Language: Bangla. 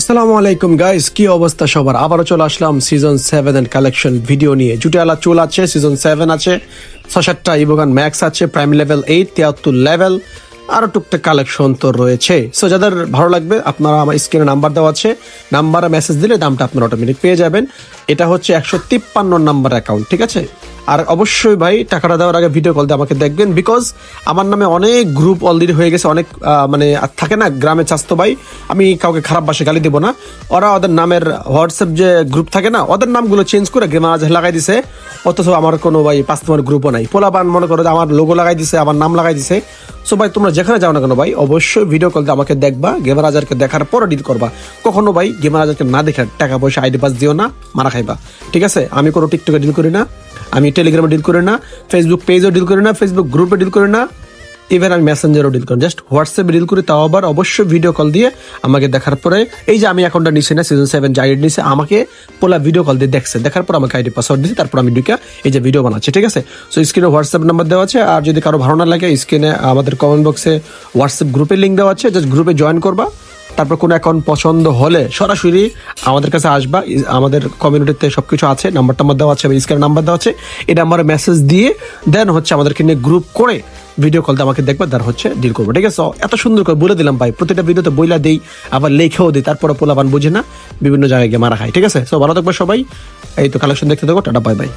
আসসালামু আলাইকুম গাইস, কি অবস্থা সবার? আবারও চলে আসলাম সিজন 7 এন্ড কালেকশন ভিডিও নিয়ে। জুটিয়ালা চুল আছে, সিজন 7 আছে, 6-7টা ইবোগান ম্যাক্স আছে, প্রাইম লেভেল 8, 73 লেভেল, আরো টুকটাক কালেকশন তো রয়েছে। সো যাদের ভালো লাগবে আপনারা আমার স্ক্রিনে নাম্বার দেওয়া আছে, নাম্বারে মেসেজ দিলে দামটা আপনারা অটোমেটিক পেয়ে যাবেন। এটা হচ্ছে 153 নাম্বার অ্যাকাউন্ট, ঠিক আছে? আর অবশ্যই ভাই টাকাটা দেওয়ার আগে ভিডিও কল দিয়ে আমাকে দেখবেন, বিকজ আমার নামে অনেক গ্রুপ অলরেডি হয়ে গেছে। অনেক মানে থাকে না গ্রামে চাস্তো ভাই, আমি কাউকে খারাপ ভাষায় গালি দেবো না, ওরা ওদের নামের হোয়াটসঅ্যাপ যে গ্রুপ থাকে না, ওদের নামগুলো চেঞ্জ করে গেমারাজ লাগাই দিছে, অথচ আমার কোনো ভাই 5 নম্বর গ্রুপও নাই। পোলাপান মনে করো যে আমার লোগো লাগাই দিছে, আমার নাম লাগাই দিছে। সো ভাই তোমরা যেখানে যাও না কেন ভাই, অবশ্যই ভিডিও কল দিয়ে আমাকে দেখবা, গেমারাজারকে দেখার পরে ডিল করবা। কখনো ভাই গেমারাজারকে না দেখে টাকা পয়সা আইডি পাস দিও না, মারা খাইবা, ঠিক আছে? আমি কোনো টিকটকে ডিল করি না, আমি টেলিগ্রামে ডিল করি না, ফেসবুক পেজও ডিল করি না, ফেসবুক গ্রুপে ডিল করি না, ইভেন আমি মেসেঞ্জারও ডিল করি, জাস্ট হোয়াটসঅ্যাপে ডিল করি। তাও আবার অবশ্যই ভিডিও কল দিয়ে আমাকে দেখার পরে, এই যে আমি অ্যাকাউন্টটা নিচ্ছি না, সিজন 7 যে আইডি নিচ্ছে, আমাকে পোলা ভিডিও কল দিয়ে দেখছে, দেখার পর আমাকে আইডি পাসওয়ার্ড দিচ্ছে, তারপর আমি ঢুকে এই যে ভিডিও বানাচ্ছি, ঠিক আছে? সো স্ক্রিনে হোয়াটসঅ্যাপ নাম্বার দেওয়া আছে, আর যদি কারো ভালো না লাগে স্ক্রিনে আমাদের কমেন্ট বক্সে হোয়াটসঅ্যাপ গ্রুপের লিঙ্ক দেওয়া আছে, জাস্ট গ্রুপে জয়েন করবা। তারপর কোনো অ্যাকাউন্ট পছন্দ হলে সরাসরি আমাদের কাছে আসবা, আমাদের কমিউনিটিতে সবকিছু আছে, নাম্বার দেওয়া আছে, স্ক্রিনে নাম্বার দেওয়া আছে, এই নাম্বারে মেসেজ দিয়ে দেন হচ্ছে আমাদেরকে নিয়ে গ্রুপ করে ভিডিও কলতে আমাকে দেখবে, তার হচ্ছে ডিল করবো, ঠিক আছে? এত সুন্দর করে বলে দিলাম ভাই, প্রতিটা ভিডিওতে বইলা দেই, আবার লেখেও দিই, তারপরে পোলাপান বুঝে না, বিভিন্ন জায়গায় গিয়ে মারা খায়, ঠিক আছে? সো ভালো থাকবে সবাই, এই তো কালেকশন দেখতে থাকো, টাটা, বাই বাই।